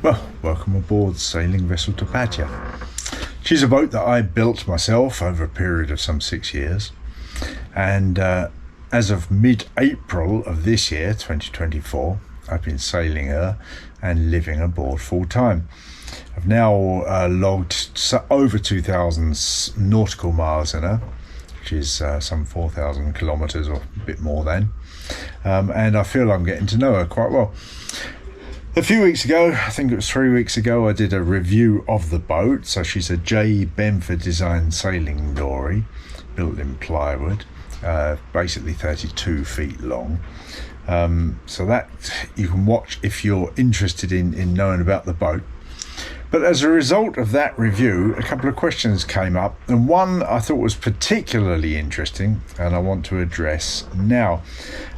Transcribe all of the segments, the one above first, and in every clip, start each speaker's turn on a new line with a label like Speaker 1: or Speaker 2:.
Speaker 1: Well, welcome aboard Sailing Vessel Tapatya. She's a boat that I built myself over a period of some 6 years, and as of mid-April of this year, 2024, I've been sailing her and living aboard full-time. I've now logged over 2,000 nautical miles in her, which is some 4,000 kilometres or a bit more than, and I feel I'm getting to know her quite well. A few weeks ago, I think it was 3 weeks ago, I did a review of the boat. So she's a Benford design sailing dory, built in plywood, basically 32 feet long. So that you can watch if you're interested in knowing about the boat. But as a result of that review, a couple of questions came up, and one I thought was particularly interesting and I want to address now.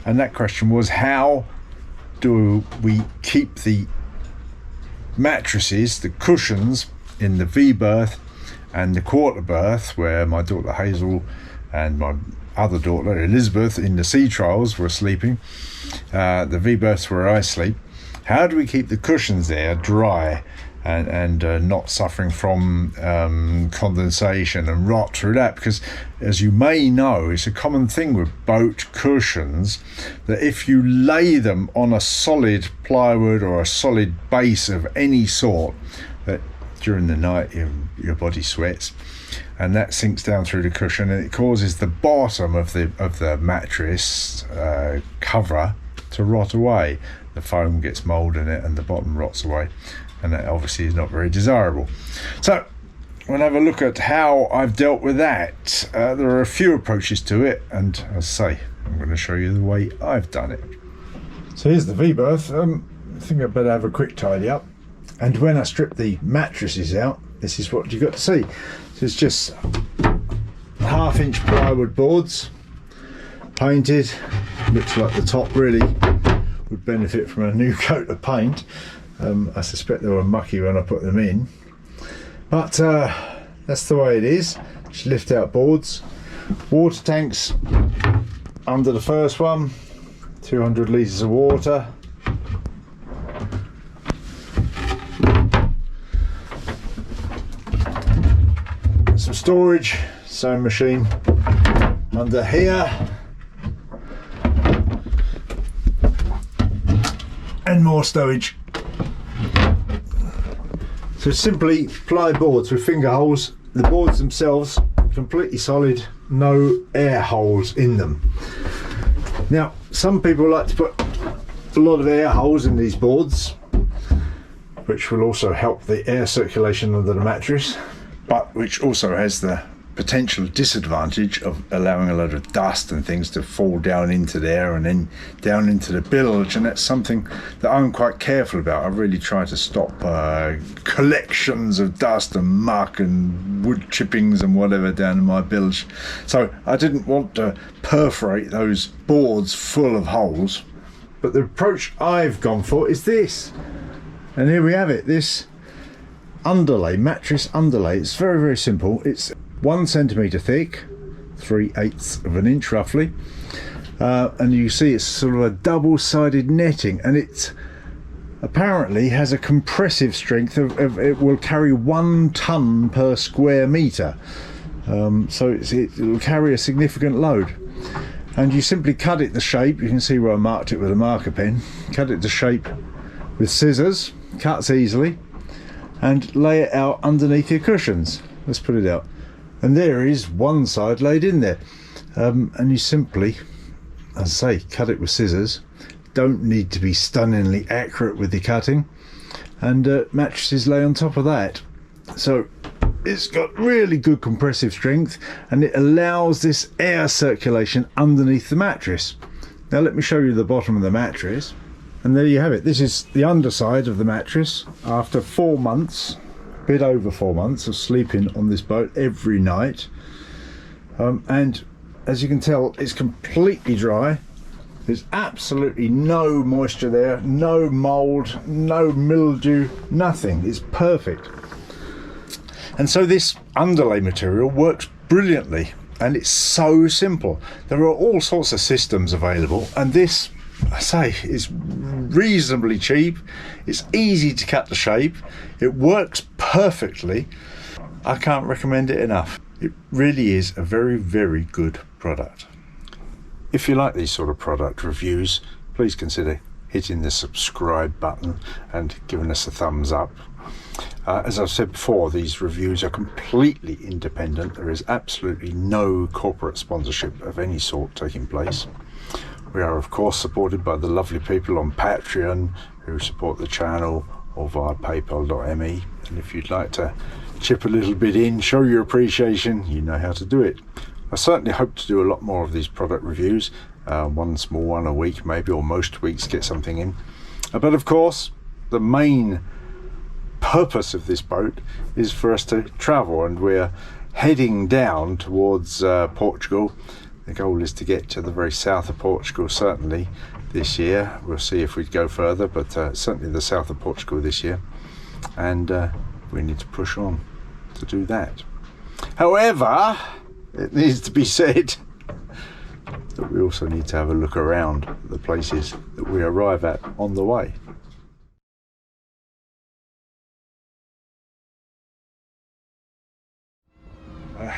Speaker 1: And that question was, how do we keep the mattresses, the cushions in the V berth and the quarter berth where my daughter Hazel and my other daughter Elizabeth in the sea trials were sleeping, the V berths where I sleep, how do we keep the cushions there dry and not suffering from condensation and rot through that? Because as you may know, it's a common thing with boat cushions that if you lay them on a solid plywood or a solid base of any sort, that during the night your body sweats and that sinks down through the cushion and it causes the bottom of the mattress cover to rot away. The foam gets mould in it and the bottom rots away, and that obviously is not very desirable. So we'll have a look at how I've dealt with that. There are a few approaches to it, and as I say, I'm going to show you the way I've done it. So here's the V berth. I think I'd better have a quick tidy up, and when I strip the mattresses out, this is what you've got to see. So it's just 1/2-inch plywood boards, painted. Looks like the top really would benefit from a new coat of paint. I suspect they were mucky when I put them in, but that's the way it is. Just lift out boards, water tanks under the first one, 200 litres of water, some storage, sewing machine under here, and more stowage. So simply ply boards with finger holes. The boards themselves completely solid, no air holes in them. Now some people like to put a lot of air holes in these boards, which will also help the air circulation under the mattress, but which also has the potential disadvantage of allowing a lot of dust and things to fall down into there and then down into the bilge, and that's something that I'm quite careful about. I really try to stop collections of dust and muck and wood chippings and whatever down in my bilge. So I didn't want to perforate those boards full of holes, but the approach I've gone for is this, and here we have it, this underlay, mattress underlay. It's very, very simple. It's 1 centimetre thick, 3/8 of an inch roughly, and you see it's sort of a double-sided netting, and it apparently has a compressive strength of it will carry 1 ton per square metre, so it will carry a significant load. And you simply cut it the shape. You can see where I marked it with a marker pen. Cut it to shape with scissors, cuts easily, and lay it out underneath your cushions. Let's put it out. And there is one side laid in there, and you simply, as I say, cut it with scissors. Don't need to be stunningly accurate with the cutting, and mattresses lay on top of that. So it's got really good compressive strength, and it allows this air circulation underneath the mattress. Now let me show you the bottom of the mattress, and there you have it. This is the underside of the mattress after 4 months, a bit over 4 months of sleeping on this boat every night, and as you can tell, it's completely dry. There's absolutely no moisture there, no mould, no mildew, nothing. It's perfect. And so this underlay material works brilliantly, and it's so simple. There are all sorts of systems available, and this I say, it's reasonably cheap, it's easy to cut the shape, it works perfectly. I can't recommend it enough. It really is a very, very good product. If you like these sort of product reviews, please consider hitting the subscribe button and giving us a thumbs up. As I've said before, these reviews are completely independent. There is absolutely no corporate sponsorship of any sort taking place. We are of course supported by the lovely people on Patreon who support the channel, or via paypal.me, and if you'd like to chip a little bit in, show your appreciation, you know how to do it. I certainly hope to do a lot more of these product reviews, one small one a week maybe, or most weeks get something in. But of course the main purpose of this boat is for us to travel, and we're heading down towards Portugal. The goal is to get to the very south of Portugal, certainly this year. We'll see if we go further, but certainly the south of Portugal this year, and we need to push on to do that. However, it needs to be said that we also need to have a look around the places that we arrive at on the way.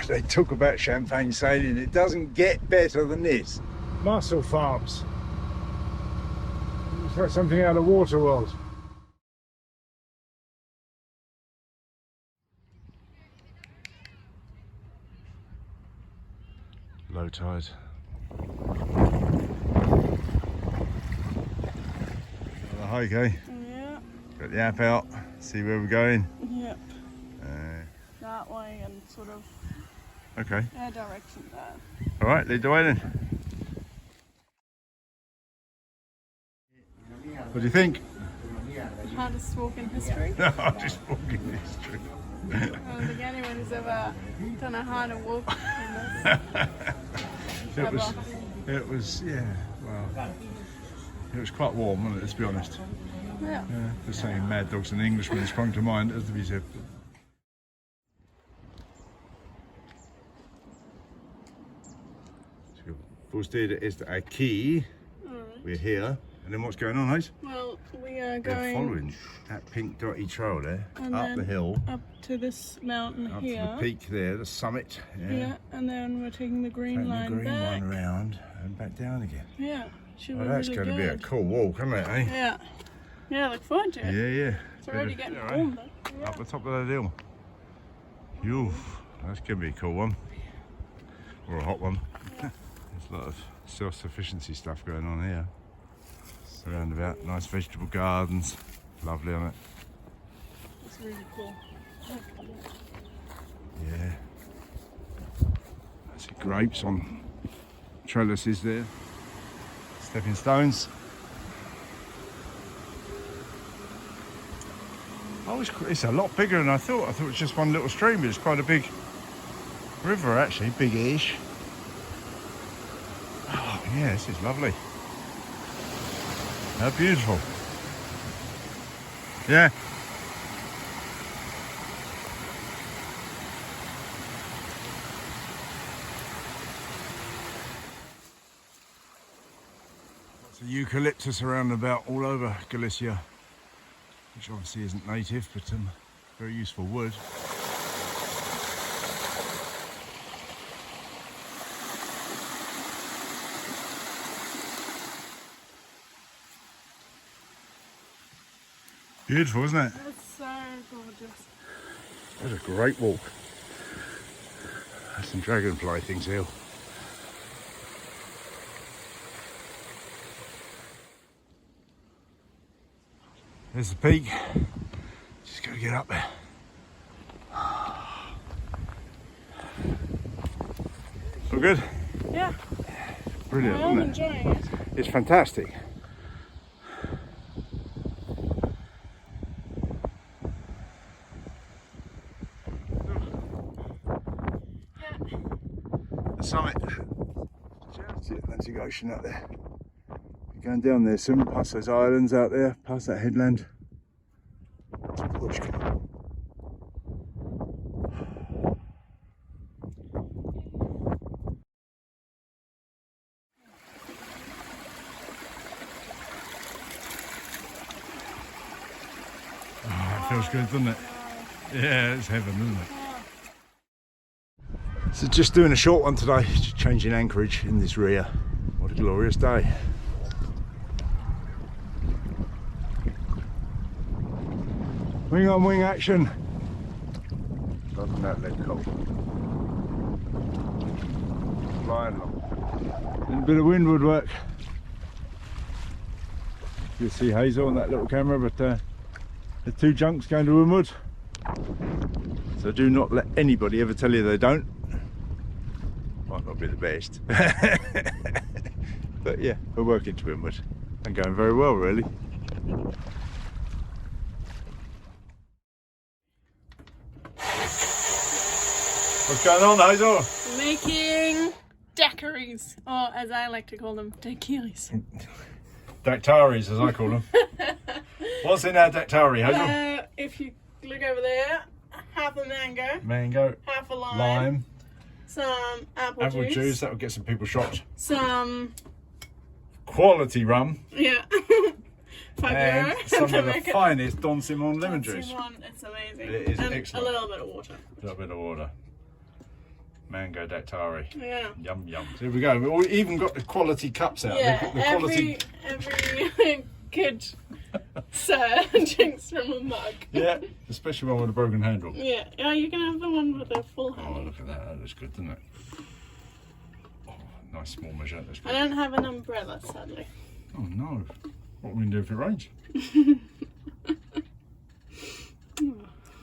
Speaker 1: They talk about champagne sailing, it doesn't get better than this. Mussel farms. It's like something out of Waterworld. Low tide. The hike, eh?
Speaker 2: Yeah.
Speaker 1: Got the app out, see where we're going.
Speaker 2: Yep. That way and sort of
Speaker 1: Okay.
Speaker 2: our direction there.
Speaker 1: Alright, lead the way then. What do you think?
Speaker 2: Hardest walk in history.
Speaker 1: No, I'm just walking history.
Speaker 2: I don't think anyone's ever done a harder walk than this.
Speaker 1: It was, yeah, well, it was quite warm, wasn't it, let's be honest.
Speaker 2: Yeah.
Speaker 1: The saying Mad Dogs and Englishmen sprung to mind, as to be said. Voorsteden is the key.
Speaker 2: Alright.
Speaker 1: We're here. And then what's going on, Hazel?
Speaker 2: Well, we are
Speaker 1: They're
Speaker 2: going
Speaker 1: following that pink dotty trail there,
Speaker 2: and
Speaker 1: up
Speaker 2: then
Speaker 1: the hill,
Speaker 2: up to this mountain
Speaker 1: up
Speaker 2: here.
Speaker 1: to the peak there, the summit.
Speaker 2: Yeah, and then we're taking the green
Speaker 1: Taking
Speaker 2: line
Speaker 1: the green
Speaker 2: back.
Speaker 1: one round and back down again.
Speaker 2: Yeah, should
Speaker 1: Well,
Speaker 2: be
Speaker 1: that's
Speaker 2: really
Speaker 1: going to be a
Speaker 2: good.
Speaker 1: cool walk, isn't it, eh?
Speaker 2: Yeah. Yeah, look forward to it.
Speaker 1: Yeah.
Speaker 2: It's already getting
Speaker 1: Yeah,
Speaker 2: warm though. Yeah.
Speaker 1: Up the top of that hill. Oof, that's going to be a cool one. Or a hot one.
Speaker 2: Yeah.
Speaker 1: There's a lot of self-sufficiency stuff going on here. Around about, nice vegetable gardens. Lovely, isn't it?
Speaker 2: It's really cool.
Speaker 1: Yeah. I see grapes on trellises there. Stepping stones. Oh, it's a lot bigger than I thought. I thought it was just one little stream, but it's quite a big river actually, big-ish. Oh yeah, this is lovely. How beautiful. Yeah. Lots of eucalyptus around about all over Galicia, which obviously isn't native, but very useful wood. Beautiful, isn't it?
Speaker 2: It's so gorgeous.
Speaker 1: That's a great walk. There's some dragonfly things here. There's the peak. Just gotta get up there. All good?
Speaker 2: Yeah.
Speaker 1: Brilliant,
Speaker 2: I am
Speaker 1: isn't it?
Speaker 2: enjoying it.
Speaker 1: It's fantastic. The summit. Just the Atlantic Ocean out there. You're going down there soon, past those islands out there, past that headland. feels good, doesn't it? Yeah, it's heaven, isn't it? So just doing a short one today, just changing anchorage in this rear. What a glorious day. Wing on wing action. Doesn't that look cool? Flying along. And a bit of windward work. You'll see Hazel on that little camera, but the 2 junks going to windward. So do not let anybody ever tell you they don't. Might not be the best. But yeah, we're working to windward and going very well, really. What's going on, Hazel?
Speaker 2: Making daiquiris, or as I like to call them, daiquiris.
Speaker 1: Dactaris, as I call them. What's in our dactari, Hazel?
Speaker 2: If you look over there, half a
Speaker 1: Mango.
Speaker 2: half a
Speaker 1: Lime.
Speaker 2: some apple
Speaker 1: Juice, that will get some people shocked.
Speaker 2: some
Speaker 1: Quality rum.
Speaker 2: yeah,
Speaker 1: And
Speaker 2: €5.
Speaker 1: some of the finest Don Simon lemon juice.
Speaker 2: It's amazing.
Speaker 1: It is
Speaker 2: and
Speaker 1: excellent.
Speaker 2: a little bit of water.
Speaker 1: A little bit of water. Mango dactari.
Speaker 2: Yeah.
Speaker 1: Yum yum. So here we go. We even got the quality cups out.
Speaker 2: Yeah,
Speaker 1: The quality.
Speaker 2: every good sir drinks from a mug.
Speaker 1: Yeah, especially one with a broken handle.
Speaker 2: Yeah, oh, you can have the one with a full
Speaker 1: Oh,
Speaker 2: handle.
Speaker 1: look at that. That looks good, doesn't it? Oh, nice small measure. That's
Speaker 2: I
Speaker 1: good.
Speaker 2: don't have an umbrella, sadly.
Speaker 1: Oh no. What are we going to do if it rains?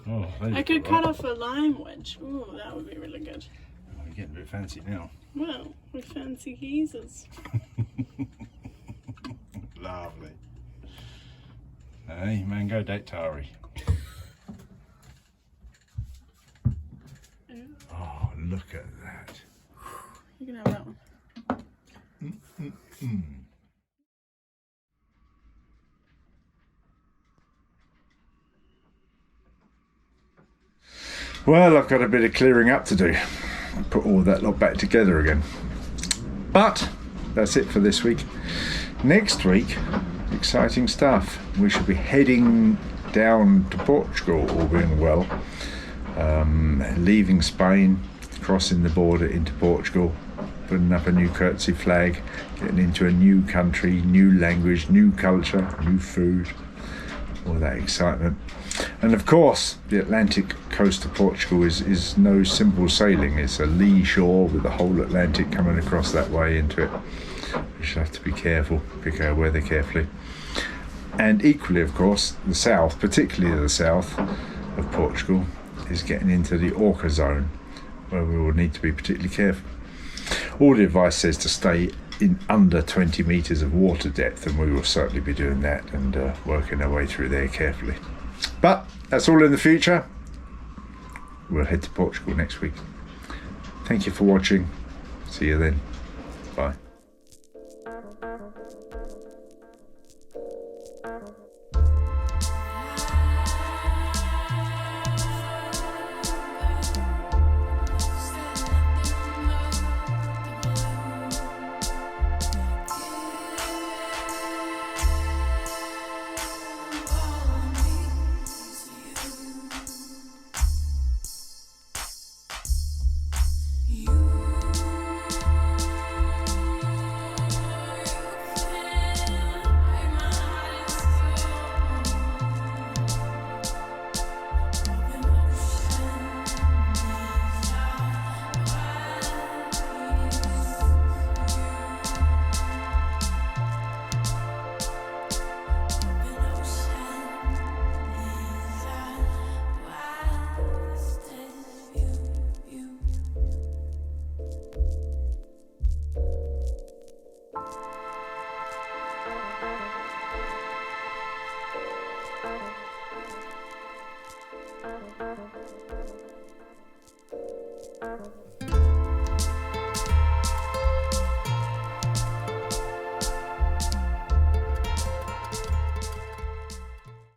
Speaker 1: Oh, there you
Speaker 2: I could
Speaker 1: go,
Speaker 2: cut
Speaker 1: right.
Speaker 2: off a lime wedge. Ooh, that would be really good.
Speaker 1: Oh, you're getting a bit fancy now.
Speaker 2: Well, we fancy geezers.
Speaker 1: Lovely. Hey, mango dactari. Oh, look at that.
Speaker 2: You can have that one.
Speaker 1: Well, I've got a bit of clearing up to do. Put all that lot back together again. But that's it for this week. Next week, exciting stuff. We should be heading down to Portugal, all being well. Leaving Spain, crossing the border into Portugal, putting up a new courtesy flag, getting into a new country, new language, new culture, new food, all that excitement. And of course, the Atlantic coast of Portugal is no simple sailing. It's a lee shore with the whole Atlantic coming across that way into it. We should have to be careful, pick our weather carefully. And equally, of course, the south, particularly the south of Portugal, is getting into the orca zone, where we will need to be particularly careful. All the advice says to stay in under 20 metres of water depth, and we will certainly be doing that and working our way through there carefully. But that's all in the future. We'll head to Portugal next week. Thank you for watching. See you then. Bye.